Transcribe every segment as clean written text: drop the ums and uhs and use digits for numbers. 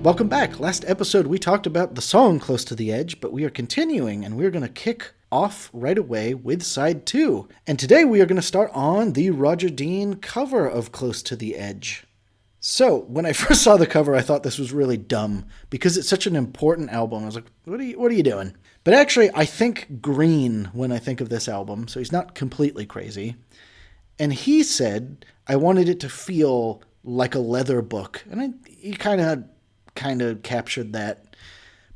Welcome back. Last episode we talked about the song Close to the Edge, but we are continuing and we're going to kick off right away with side 2. And today we are going to start on the Roger Dean cover of Close to the Edge. So, when I first saw the cover, I thought this was really dumb because it's such an important album. I was like, what are you doing? But actually, I think green when I think of this album, so he's not completely crazy. And he said, I wanted it to feel like a leather book. And he kind of captured that.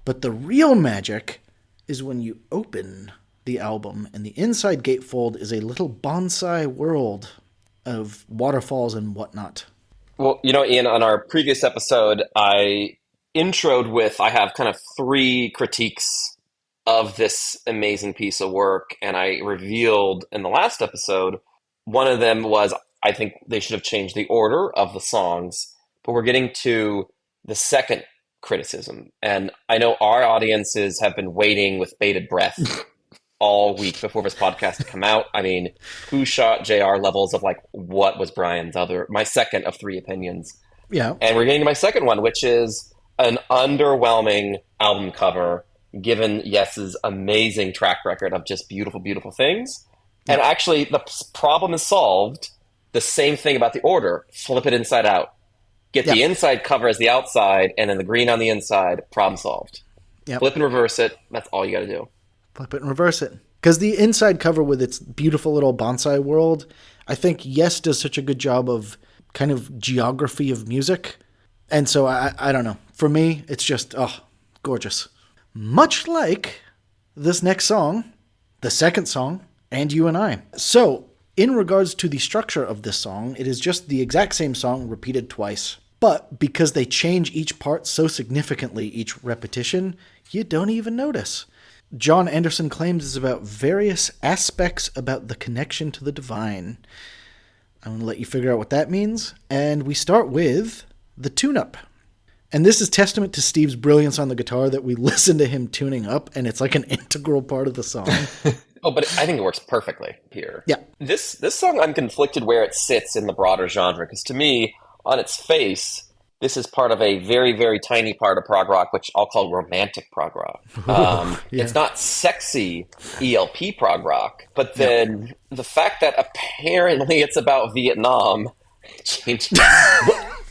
But the real magic is when you open the album and the inside gatefold is a little bonsai world of waterfalls and whatnot. Well, Ian, on our previous episode, I introed with, I have kind of 3 critiques of this amazing piece of work. And I revealed in the last episode, one of them was, I think they should have changed the order of the songs. But we're getting to the second criticism. And I know our audiences have been waiting with bated breath all week before this podcast to come out. I mean, who shot JR levels of like, what was Brian's my second of 3 opinions? Yeah. And we're getting to my second one, which is an underwhelming album cover, given Yes's amazing track record of just beautiful, beautiful things. Yeah. And actually, the problem is solved. The same thing about the order. Flip it inside out. Get the inside cover as the outside, and then the green on the inside. Problem solved. Yep. Flip and reverse it. That's all you got to do. Flip it and reverse it. Because the inside cover with its beautiful little bonsai world, I think Yes does such a good job of kind of geography of music. And so I don't know. For me, it's just, gorgeous. Much like this next song, the second song, And You and I. So, in regards to the structure of this song, it is just the exact same song repeated twice. But because they change each part so significantly each repetition, you don't even notice. John Anderson claims it's about various aspects about the connection to the divine. I'm going to let you figure out what that means. And we start with the tune-up. And this is testament to Steve's brilliance on the guitar that we listen to him tuning up, and it's like an integral part of the song. Oh, but I think it works perfectly here. Yeah. This song, I'm conflicted where it sits in the broader genre, because to me, on its face, this is part of a very, very tiny part of prog rock, which I'll call romantic prog rock. It's not sexy ELP prog rock, but then the fact that apparently it's about Vietnam changes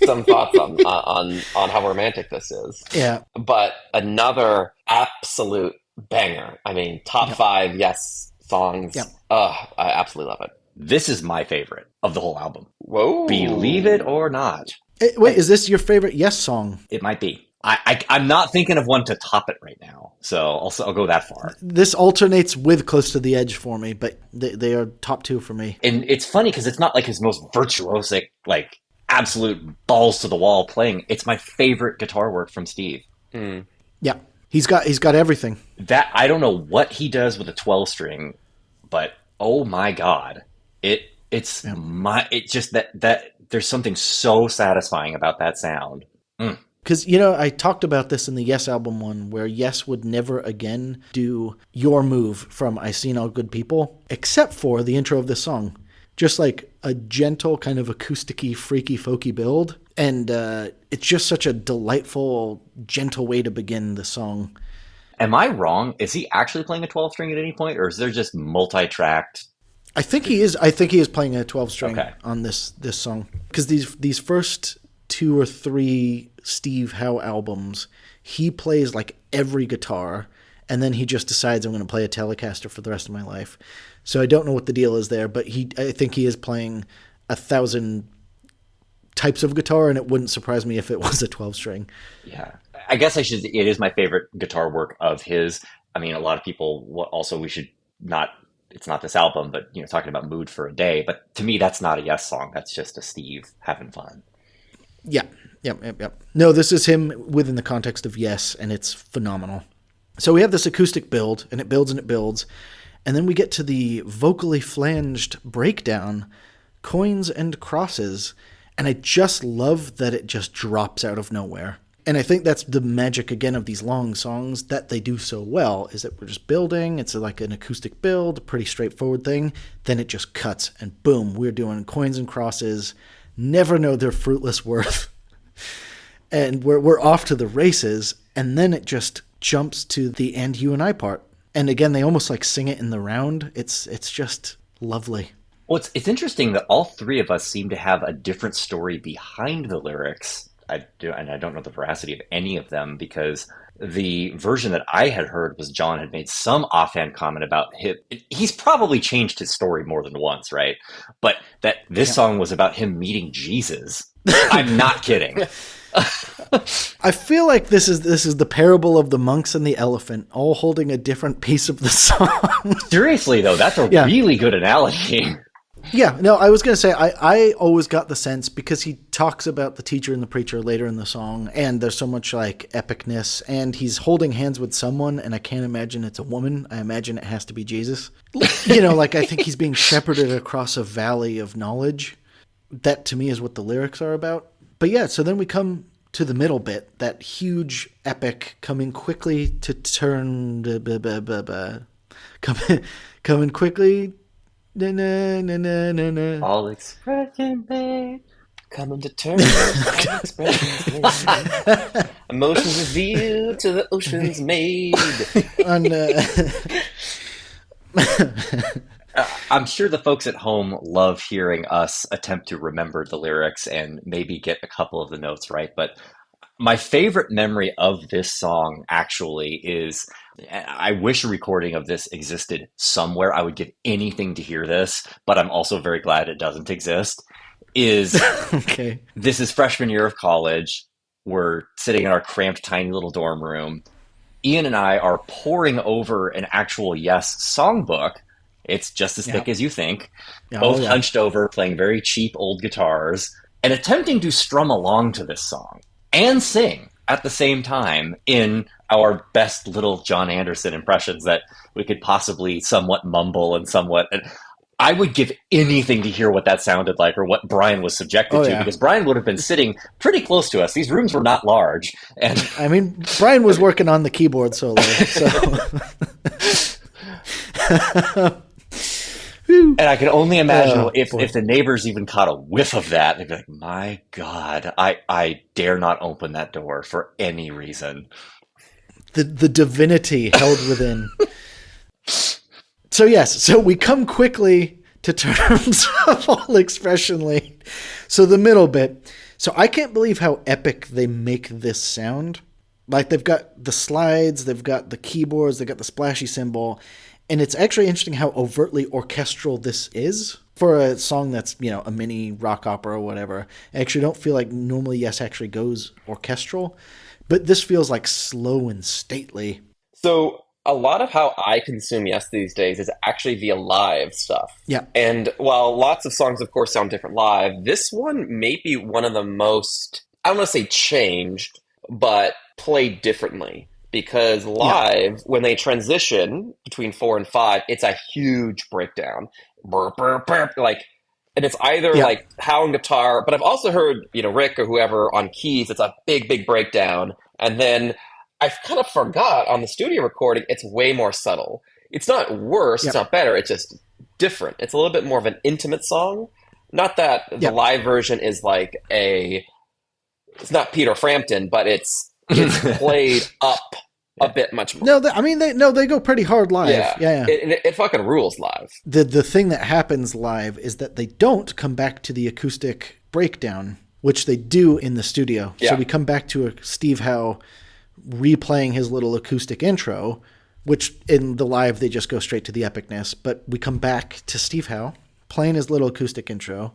some thoughts on how romantic this is. Yeah. But another absolute banger. I mean, top 5 Yes songs. Yep. I absolutely love it. This is my favorite of the whole album. Whoa. Believe it or not. Wait, is this your favorite Yes song? It might be. I'm not thinking of one to top it right now, so I'll go that far. This alternates with Close to the Edge for me, but they are top 2 for me. And it's funny because it's not like his most virtuosic, like absolute balls to the wall playing. It's my favorite guitar work from Steve. Mm. Yeah, he's got everything. That I don't know what he does with a 12 string, but oh my god, it's just that there's something so satisfying about that sound. Because, I talked about this in the Yes album one, where Yes would never again do Your Move from I Seen All Good People, except for the intro of this song. Just like a gentle, kind of acousticy, freaky, folky build. And it's just such a delightful, gentle way to begin the song. Am I wrong? Is he actually playing a 12 string at any point, or is there just multi-tracked? I think he is. I think he is playing a 12 string on this song, because these first 2 or 3 Steve Howe albums, he plays like every guitar, and then he just decides I'm going to play a Telecaster for the rest of my life. So I don't know what the deal is there, but I think he is playing 1,000 types of guitar, and it wouldn't surprise me if it was a 12 string. Yeah, I guess it is my favorite guitar work of his. I mean, a lot of people also it's not this album, but talking about Mood for a Day. But to me, that's not a Yes song. That's just a Steve having fun. Yeah. Yep. No, this is him within the context of Yes, and it's phenomenal. So we have this acoustic build, and it builds and it builds. And then we get to the vocally flanged breakdown, Coins and Crosses. And I just love that it just drops out of nowhere. And I think that's the magic, again, of these long songs that they do so well, is that we're just building. It's like an acoustic build, a pretty straightforward thing. Then it just cuts, and boom, we're doing Coins and Crosses. Never know their fruitless worth. and we're off to the races, and then it just jumps to the "and you and I" part. And again, they almost like sing it in the round. It's just lovely. Well, it's interesting that all three of us seem to have a different story behind the lyrics. And I don't know the veracity of any of them, because the version that I had heard was John had made some offhand comment about him. He's probably changed his story more than once, right? But that this song was about him meeting Jesus. I'm not kidding. I feel like this is the parable of the monks and the elephant, all holding a different piece of the song. Seriously, though, that's a really good analogy. Yeah, no, I was going to say, I always got the sense, because he talks about the teacher and the preacher later in the song, and there's so much like epicness, and he's holding hands with someone, and I can't imagine it's a woman. I imagine it has to be Jesus. Like I think he's being shepherded across a valley of knowledge. That to me is what the lyrics are about. But yeah, so then we come to the middle bit, that huge epic coming quickly to turn, coming quickly. Na, na, na, na, na, na. All expression made. Coming to terms, all expressions made. Emotions revealed to the oceans made. I'm sure the folks at home love hearing us attempt to remember the lyrics and maybe get a couple of the notes right. But my favorite memory of this song actually is, I wish a recording of this existed somewhere. I would give anything to hear this, but I'm also very glad it doesn't exist. Okay. This is freshman year of college. We're sitting in our cramped, tiny little dorm room. Ian and I are poring over an actual Yes songbook. It's just as thick as you think. Both hunched over, playing very cheap old guitars, and attempting to strum along to this song and sing at the same time in our best little John Anderson impressions that we could possibly somewhat mumble and somewhat. And I would give anything to hear what that sounded like, or what Brian was subjected to, because Brian would have been sitting pretty close to us. These rooms were not large. And I mean, Brian was working on the keyboard solo, so. And I can only imagine if the neighbors even caught a whiff of that, they'd be like, my God, I dare not open that door for any reason. The divinity held within. So we come quickly to terms of all expression late. So the middle bit. So I can't believe how epic they make this sound. Like, they've got the slides, they've got the keyboards, they've got the splashy cymbal. And it's actually interesting how overtly orchestral this is for a song that's, a mini rock opera or whatever. I actually don't feel like normally Yes actually goes orchestral, but this feels like slow and stately. So a lot of how I consume Yes these days is actually via live stuff. Yeah. And while lots of songs, of course, sound different live, this one may be one of the most, I don't want to say changed, but played differently. Because live, when they transition between 4 and 5, it's a huge breakdown. Burp, burp, burp, and it's either like howling guitar, but I've also heard, Rick or whoever on keys, it's a big, big breakdown. And then I kind of forgot on the studio recording, it's way more subtle. It's not worse, it's not better, it's just different. It's a little bit more of an intimate song. Not that the live version is like it's not Peter Frampton, but it's played up a bit much more. No, they go pretty hard live. Yeah. It fucking rules live. The thing that happens live is that they don't come back to the acoustic breakdown, which they do in the studio. Yeah. So we come back to Steve Howe replaying his little acoustic intro, which in the live they just go straight to the epicness. But we come back to Steve Howe playing his little acoustic intro,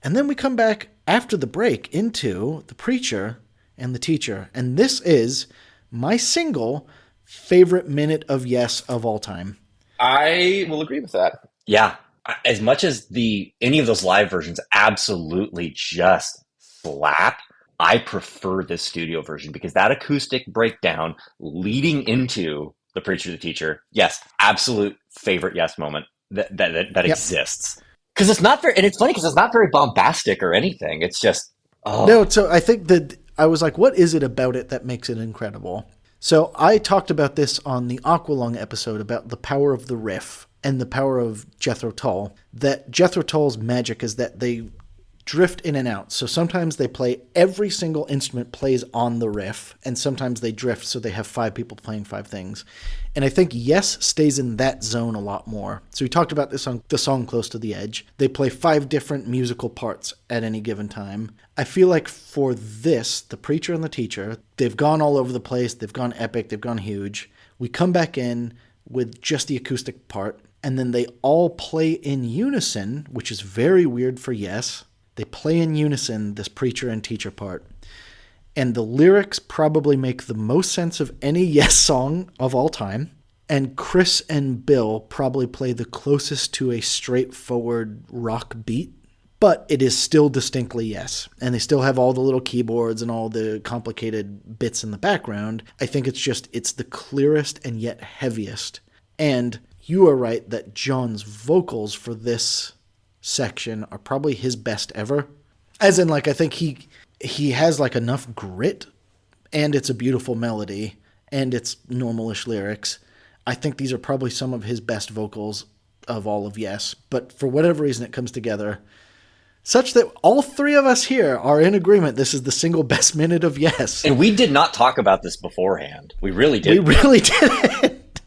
and then we come back after the break into the preacher and the teacher. And this is my single favorite minute of Yes of all time. I will agree with that. Yeah. As much as any of those live versions absolutely just slap, I prefer this studio version, because that acoustic breakdown leading into the preacher, the teacher, yes, absolute favorite Yes moment that exists. Because it's not very, and it's funny because it's not very bombastic or anything. It's just, No, so I think that I was like, what is it about it that makes it incredible? So I talked about this on the Aqualung episode about the power of the riff and the power of Jethro Tull. That Jethro Tull's magic is that they drift in and out. So sometimes they play, every single instrument plays on the riff, and sometimes they drift, so they have 5 people playing 5 things. And I think Yes stays in that zone a lot more. So we talked about this on the song Close to the Edge. They play 5 different musical parts at any given time. I feel like for this, The Preacher and the Teacher, they've gone all over the place, they've gone epic, they've gone huge. We come back in with just the acoustic part, and then they all play in unison, which is very weird for Yes. They play in unison, this preacher and teacher part. And the lyrics probably make the most sense of any Yes song of all time. And Chris and Bill probably play the closest to a straightforward rock beat. But it is still distinctly Yes. And they still have all the little keyboards and all the complicated bits in the background. I think it's the clearest and yet heaviest. And you are right that John's vocals for this section are probably his best ever. As in, like, I think he has like enough grit, and it's a beautiful melody, and it's normalish lyrics. I think these are probably some of his best vocals of all of Yes, but for whatever reason it comes together such that all 3 of us here are in agreement this is the single best minute of Yes. And we did not talk about this beforehand. We really did. We really didn't.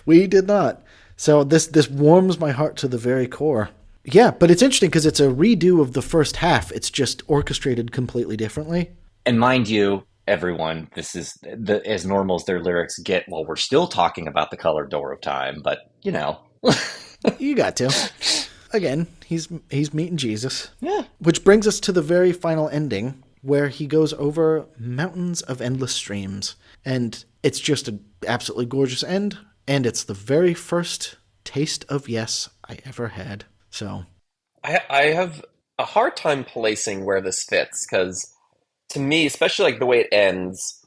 We did not. So this warms my heart to the very core. Yeah, but it's interesting because it's a redo of the first half. It's just orchestrated completely differently. And mind you, everyone, this is as normal as their lyrics get. Well, we're still talking about the colored door of time, but, you know. You got to. Again, he's meeting Jesus. Yeah. Which brings us to the very final ending, where he goes over mountains of endless streams. And it's just an absolutely gorgeous end. And it's the very first taste of Yes I ever had. So I have a hard time placing where this fits, because to me, especially like the way it ends,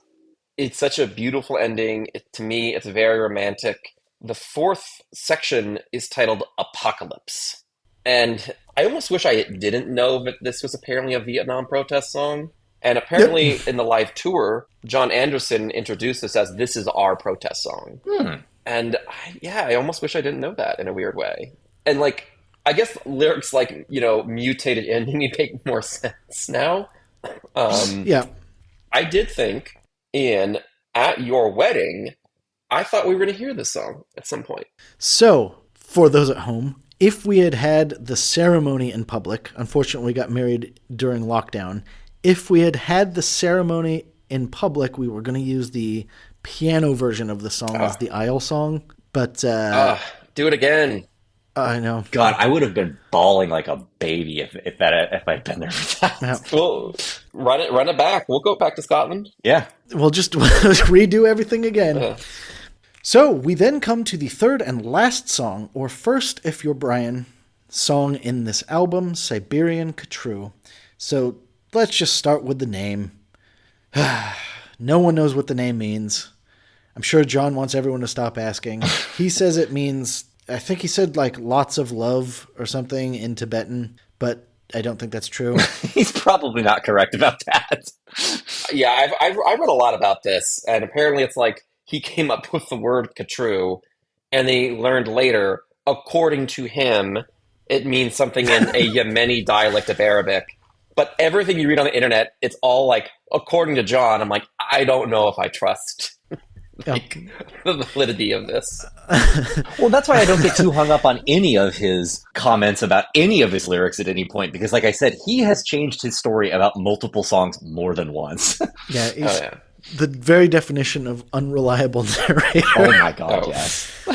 it's such a beautiful ending. To me, it's very romantic. The 4th section is titled Apocalypse. And I almost wish I didn't know that this was apparently a Vietnam protest song. And apparently in the live tour, John Anderson introduced this as "This is our protest song." And I almost wish I didn't know that in a weird way. And like, I guess lyrics like, mutated ending make more sense now. yeah. I did think At Your Wedding, I thought we were going to hear this song at some point. So, for those at home, if we had had the ceremony in public, unfortunately we got married during lockdown, if we had had the ceremony in public, we were going to use the piano version of the song as the aisle song. But do it again. I know. God, I would have been bawling like a baby if I'd been there for that. Yeah. Well, run it back. We'll go back to Scotland. Yeah. We'll just redo everything again. Yeah. So we then come to the third and last song, or first, if you're Brian, song in this album, Siberian Khatru. So let's just start with the name. No one knows what the name means. I'm sure John wants everyone to stop asking. He says it means, I think he said like lots of love or something in Tibetan, but I don't think that's true. He's probably not correct about that. Yeah, I've read a lot about this, and apparently it's like he came up with the word Khatru, and they learned later, according to him, it means something in a Yemeni dialect of Arabic. But everything you read on the internet, it's all like, according to John. I'm like, I don't know if I trust the validity of this. Well, that's why I don't get too hung up on any of his comments about any of his lyrics at any point, because like I said, he has changed his story about multiple songs more than once. Yeah, he's the very definition of unreliable narrator. Oh my God, yes.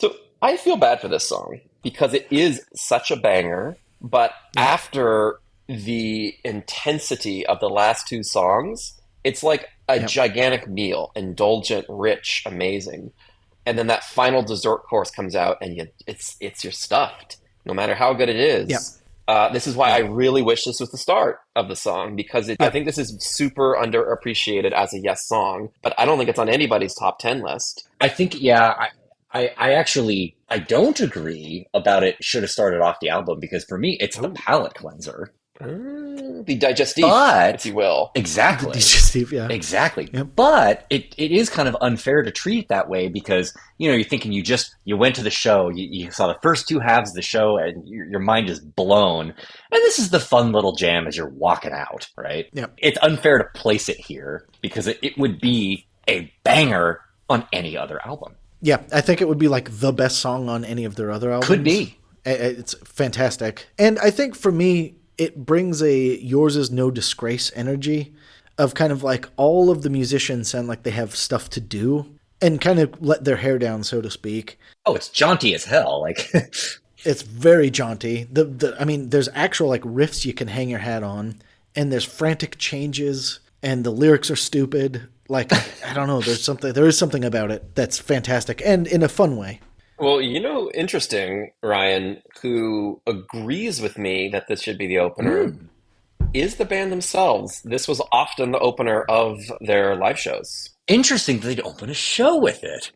So I feel bad for this song because it is such a banger, but after the intensity of the last 2 songs, it's like a gigantic meal, indulgent, rich, amazing. And then that final dessert course comes out, and it's your stuffed, no matter how good it is. This is why I really wish this was the start of the song, because I think this is super underappreciated as a Yes song, but I don't think it's on anybody's top 10 list. I think, I actually, I don't agree about it should have started off the album, because for me, it's the palate cleanser. The digestif, But if you will. exactly, Digestive, yeah. exactly. Yep. But it is kind of unfair to treat it that way because you're thinking you went to the show, you saw the first two halves of the show, and your mind is blown. And this is the fun little jam as you're walking out, right? Yep. It's unfair to place it here because it would be a banger on any other album. Yeah, I think it would be like the best song on any of their other albums. Could be. It's fantastic. And I think for me, it brings a Yours Is No Disgrace energy of kind of like all of the musicians sound like they have stuff to do and kind of let their hair down, so to speak. Oh, it's jaunty as hell. Like It's very jaunty. I mean, there's actual like riffs you can hang your hat on, and there's frantic changes, and the lyrics are stupid. Like, I don't know, there is something about it that's fantastic and in a fun way. Well, interesting, Ryan, who agrees with me that this should be the opener, is the band themselves. This was often the opener of their live shows. Interesting that they'd open a show with it.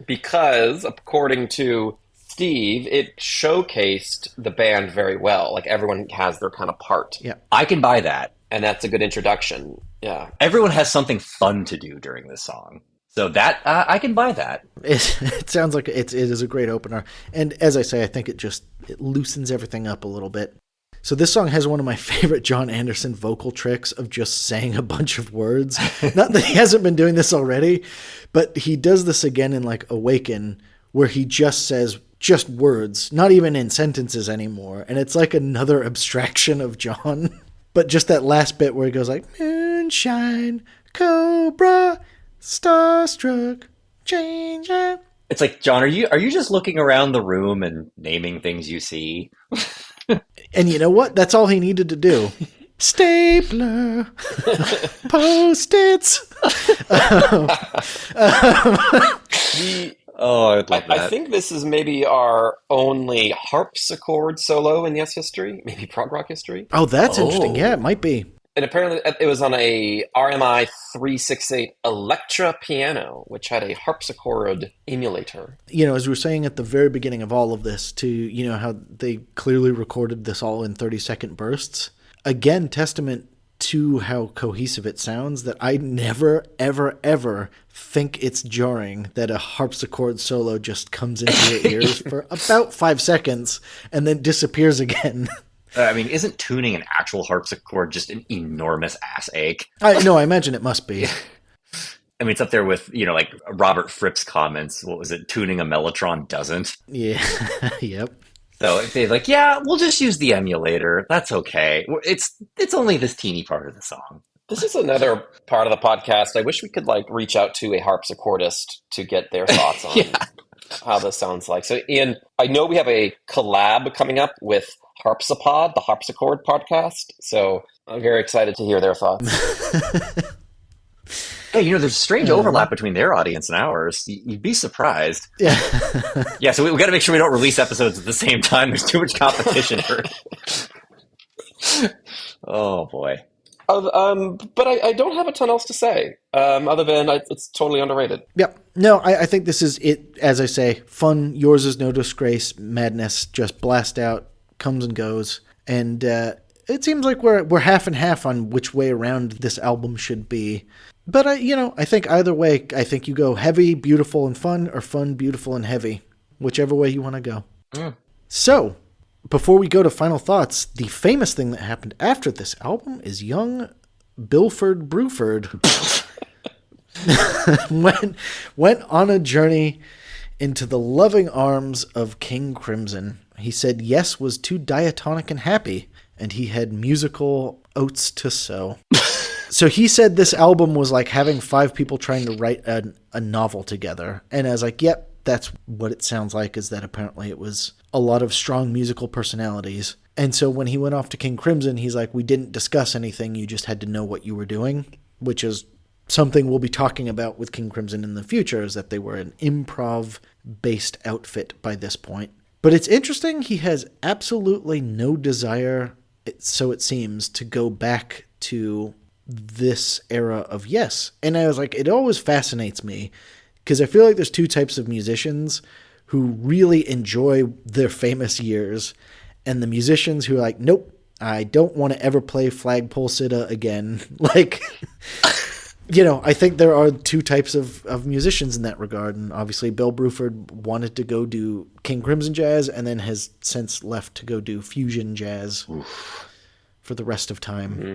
Because, according to Steve, it showcased the band very well. Like, everyone has their kind of part. Yeah. I can buy that. And that's a good introduction. Yeah. Everyone has something fun to do during this song. So that, I can buy that. It sounds like it is a great opener. And as I say, I think it loosens everything up a little bit. So this song has one of my favorite John Anderson vocal tricks of just saying a bunch of words. Not that he hasn't been doing this already, but he does this again in like Awaken, where he just says just words, not even in sentences anymore. And it's like another abstraction of John. But just that last bit where he goes like, moonshine, cobra, starstruck, change it. It's like, John, are you just looking around the room and naming things you see? And you know what? That's all he needed to do. Stapler, Post-its. Oh, I'd love that. I think this is maybe our only harpsichord solo in Yes history, maybe prog rock history. Oh, that's interesting. Yeah, it might be. And apparently it was on a RMI 368 Electra piano, which had a harpsichord emulator. As we were saying at the very beginning of all of this, to, how they clearly recorded this all in 30-second bursts. Again, testament to how cohesive it sounds, that I never, ever, ever think it's jarring that a harpsichord solo just comes into your ears for about 5 seconds and then disappears again. I mean, isn't tuning an actual harpsichord just an enormous ass ache? I imagine it must be. I mean, it's up there with, like Robert Fripp's comments. What was it? Tuning a Mellotron doesn't. Yeah. Yep. So if they're like, yeah, we'll just use the emulator. That's okay. It's only this teeny part of the song. This is another part of the podcast. I wish we could reach out to a harpsichordist to get their thoughts on how this sounds like. So, Ian, I know we have a collab coming up with Harpsipod, the harpsichord podcast. So I'm very excited to hear their thoughts. Hey, there's a strange overlap between their audience and ours. You'd be surprised. Yeah. Yeah, so we got to make sure we don't release episodes at the same time. There's too much competition for Oh, boy. But I don't have a ton else to say, other than it's totally underrated. Yep. No, I think this is it, as I say, fun, Yours Is No Disgrace, madness, just blast out, comes and goes. And it seems like we're half and half on which way around this album should be. But, I think either way, I think you go heavy, beautiful, and fun, or fun, beautiful, and heavy. Whichever way you want to go. So, before we go to final thoughts, the famous thing that happened after this album is young Bilford Bruford went on a journey into the loving arms of King Crimson. He said yes was too diatonic and happy, and he had musical oats to sow. So he said this album was like having 5 people trying to write a novel together. And I was like, yep, that's what it sounds like, is that apparently it was a lot of strong musical personalities. And so when he went off to King Crimson, he's like, we didn't discuss anything. You just had to know what you were doing, which is something we'll be talking about with King Crimson in the future, is that they were an improv-based outfit by this point. But it's interesting. He has absolutely no desire, so it seems, to go back to this era of Yes. And I was like, it always fascinates me, because I feel like there's 2 types of musicians who really enjoy their famous years, and the musicians who are like, nope, I don't want to ever play Flagpole Sitta again. Like, I think there are two types of musicians in that regard. And obviously Bill Bruford wanted to go do King Crimson jazz and then has since left to go do fusion jazz for the rest of time. Mm-hmm.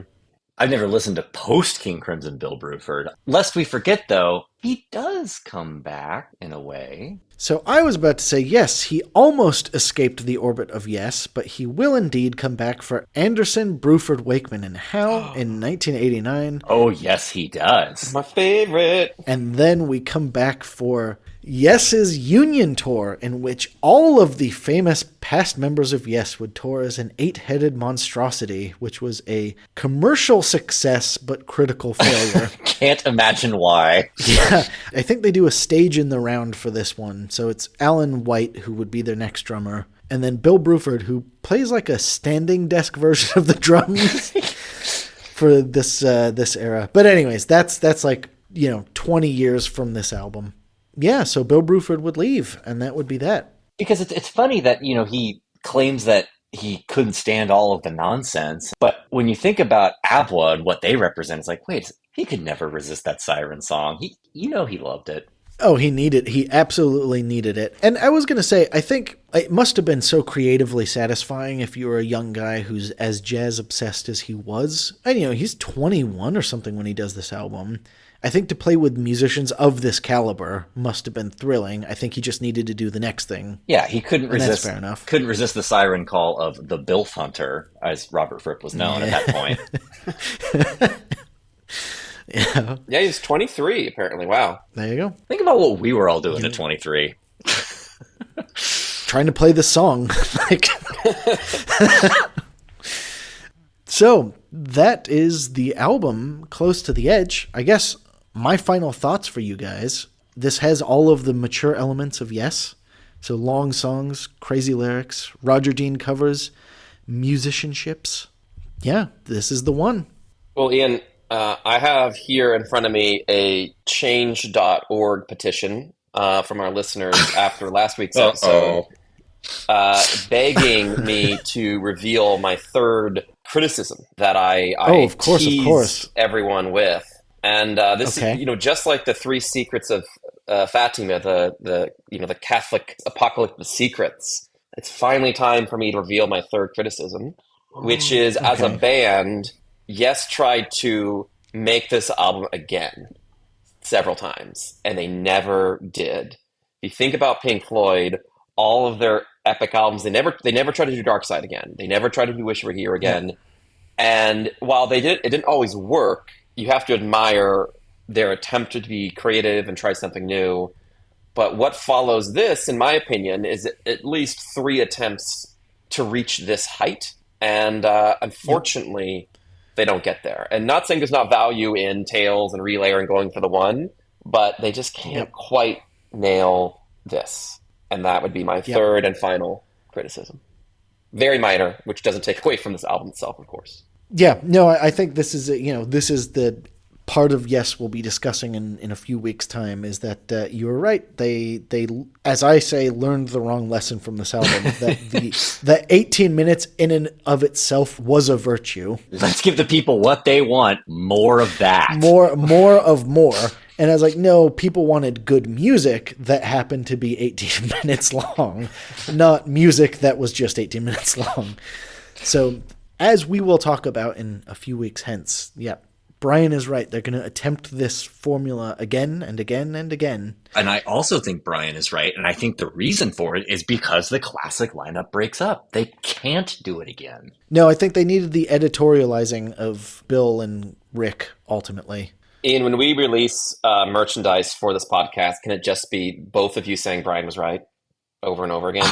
I've never listened to post King Crimson Bill Bruford. Lest we forget, though, he does come back in a way. So I was about to say, yes, he almost escaped the orbit of Yes, but he will indeed come back for Anderson, Bruford, Wakeman, and Howe in 1989. Oh, yes, he does. My favorite. And then we come back for Yes's Union Tour, in which all of the famous past members of Yes would tour as an 8-headed monstrosity, which was a commercial success but critical failure. Can't imagine why. Yeah, I think they do a stage in the round for this one. So it's Alan White, who would be their next drummer, and then Bill Bruford, who plays like a standing desk version of the drums for this era. But anyways, that's like 20 years from this album. Yeah, so Bill Bruford would leave, and that would be that. Because it's funny that, he claims that he couldn't stand all of the nonsense. But when you think about ABWA and what they represent, it's like, wait, he could never resist that Siren song. He loved it. Oh, he absolutely needed it. And I was going to say, I think it must have been so creatively satisfying if you were a young guy who's as jazz obsessed as he was. And, he's 21 or something when he does this album. I think to play with musicians of this caliber must have been thrilling. I think he just needed to do the next thing. Yeah, he couldn't resist. That's fair enough. Couldn't resist the siren call of the Bilf Hunter, as Robert Fripp was known at that point. Yeah, he's 23 apparently. Wow. There you go. Think about what we were all doing at 23. Trying to play the song. So that is the album, Close to the Edge. I guess my final thoughts for you guys. This has all of the mature elements of Yes. So long songs, crazy lyrics, Roger Dean covers, musicianships. Yeah, this is the one. Well, Ian, I have here in front of me a change.org petition from our listeners after last week's episode, begging me to reveal my third criticism that I of course. teased everyone with. And this is, just like the 3 secrets of Fatima, the Catholic apocalyptic secrets. It's finally time for me to reveal my third criticism, which is as a band, Yes tried to make this album again several times, and they never did. If you think about Pink Floyd, all of their epic albums, they never tried to do Dark Side again. They never tried to do Wish You Were Here again. Yeah. And while they did, it didn't always work. You have to admire their attempt to be creative and try something new. But what follows this, in my opinion, is at least 3 attempts to reach this height. And unfortunately, they don't get there. And not saying there's not value in Tails and Relayer and going for the one, but they just can't quite nail this. And that would be my third and final criticism. Very minor, which doesn't take away from this album itself, of course. Yeah, no, I think this is this is the part of Yes we'll be discussing in a few weeks' time. Is that you're right? They as I say, learned the wrong lesson from this album. That the 18 minutes in and of itself was a virtue. Let's give the people what they want. More of that. More of more. And I was like, no, people wanted good music that happened to be 18 minutes long, not music that was just 18 minutes long. So, as we will talk about in a few weeks hence, Brian is right. They're going to attempt this formula again and again and again. And I also think Brian is right. And I think the reason for it is because the classic lineup breaks up. They can't do it again. No, I think they needed the editorializing of Bill and Rick, ultimately. Ian, when we release merchandise for this podcast, can it just be both of you saying Brian was right over and over again?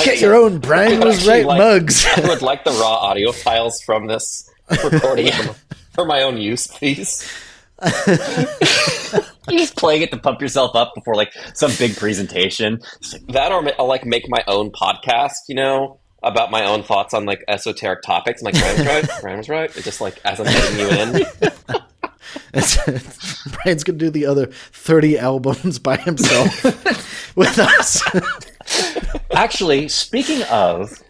Get your own Brian was right mugs. I would like the raw audio files from this recording for my own use, please. You're just playing it to pump yourself up before some big presentation. That, or I'll make my own podcast, about my own thoughts on esoteric topics. I'm Brian was right. Brian was right. It's just as I'm letting you in. Brian's going to do the other 30 albums by himself with us. Actually, speaking of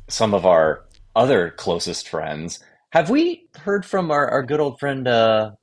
some of our other closest friends, have we heard from our good old friend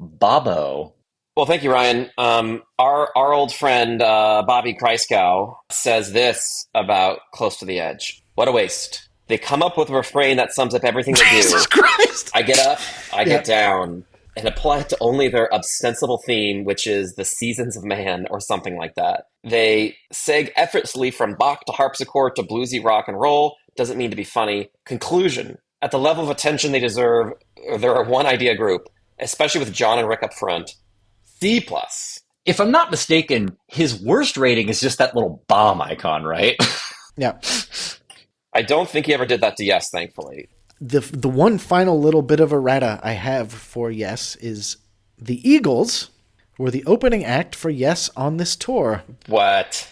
Bobo? Well, thank you, Ryan. Our old friend Bobby Kreisgau says this about Close to the Edge. What a waste. They come up with a refrain that sums up everything they do. Jesus Christ! I get up, I Yeah. get down, and apply it to only their ostensible theme, which is the seasons of man or something like that. They seg effortlessly from Bach to harpsichord to bluesy rock and roll. Doesn't mean to be funny. Conclusion. At the level of attention they deserve, they're a one-idea group, especially with John and Rick up front. C+. If I'm not mistaken, his worst rating is just that little bomb icon, right? Yeah. I don't think he ever did that to Yes, thankfully. The one final little bit of errata I have for Yes is the Eagles were the opening act for Yes on this tour. What?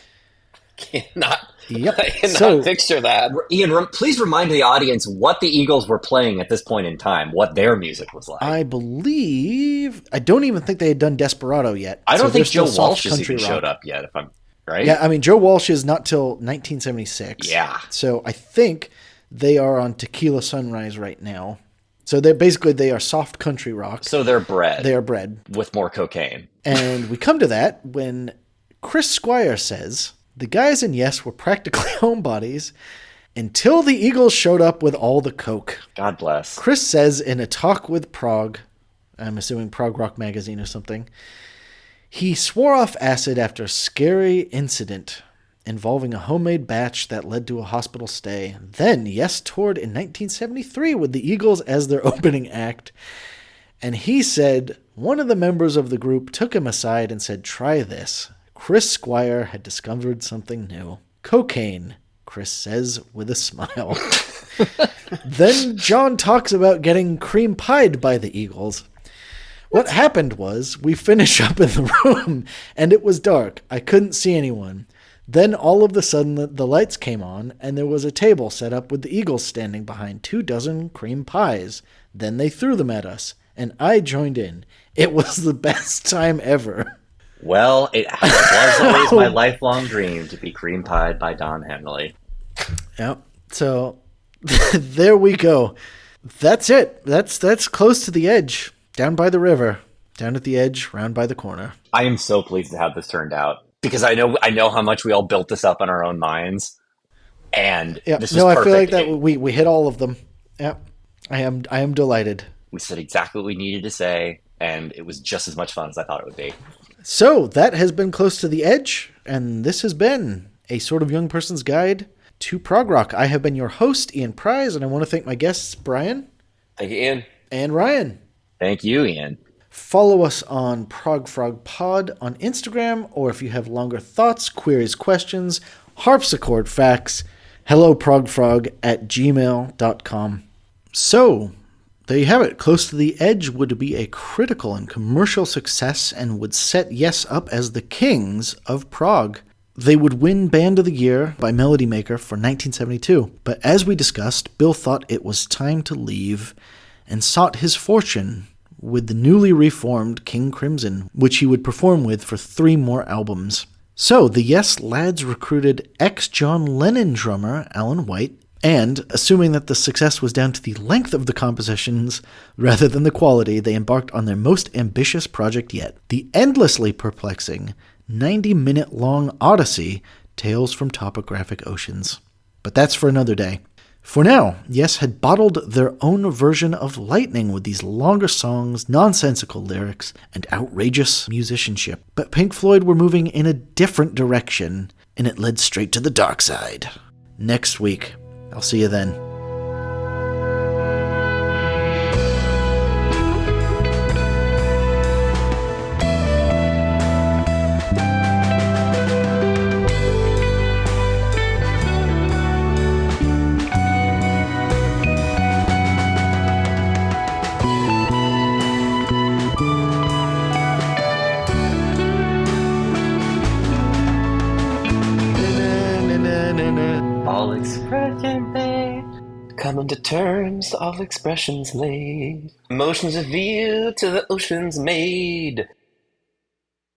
Cannot, Yep. I cannot So- picture that. Ian, please remind the audience what the Eagles were playing at this point in time, what their music was like. I believe I don't even think they had done Desperado yet. I don't So think they're still Joe soft Walsh has country even rock. showed up yet, if I'm right. Yeah, I mean Joe Walsh is not till 1976. Yeah. So I think they are on Tequila Sunrise right now. So they are soft country rock. So they're bred They are bred. with more cocaine. And we come to that when Chris Squire says the guys in Yes were practically homebodies until the Eagles showed up with all the coke. God bless. Chris says in a talk with Prog, I'm assuming Prog Rock Magazine or something, he swore off acid after a scary incident involving a homemade batch that led to a hospital stay. Then Yes toured in 1973 with the Eagles as their opening act. And he said one of the members of the group took him aside and said, "Try this." Chris Squire had discovered something new. Cocaine, Chris says with a smile. Then John talks about getting cream pied by the Eagles. What happened was we finish up in the room and it was dark. I couldn't see anyone. Then all of a sudden the lights came on and there was a table set up with the Eagles standing behind 24 cream pies. Then they threw them at us and I joined in. It was the best time ever. Well, it was always my lifelong dream to be cream pied by Don Henley. Yep. So there we go. That's it. That's Close to the Edge. Down by the river. Down at the edge, round by the corner. I am so pleased to have this turned out because I know how much we all built this up in our own minds, and Yeah. this was No, I perfect. feel like that we hit all of them. Yep. I am delighted. We said exactly what we needed to say, and it was just as much fun as I thought it would be. So that has been Close to the Edge, and this has been a sort of young person's guide to prog rock. I have been your host, Ian Prize, and I want to thank my guests, Brian Thank you, Ian. and Ryan. Thank you, Ian. Follow us on ProgFrog Pod on Instagram, or if you have longer thoughts, queries, questions, harpsichord facts, helloprogfrog@gmail.com. So, there you have it. Close to the Edge would be a critical and commercial success and would set Yes up as the kings of prog. They would win Band of the Year by Melody Maker for 1972, but as we discussed, Bill thought it was time to leave and sought his fortune with the newly reformed King Crimson, which he would perform with for 3 more albums. So, the Yes lads recruited ex-John Lennon drummer Alan White, and, assuming that the success was down to the length of the compositions rather than the quality, they embarked on their most ambitious project yet, the endlessly perplexing 90-minute-long odyssey, Tales from Topographic Oceans. But that's for another day. For now, Yes had bottled their own version of Lightning with these longer songs, nonsensical lyrics, and outrageous musicianship. But Pink Floyd were moving in a different direction, and it led straight to the dark side. Next week. I'll see you then. All expression made. Coming to terms, all expressions laid. Emotions revealed to the oceans made.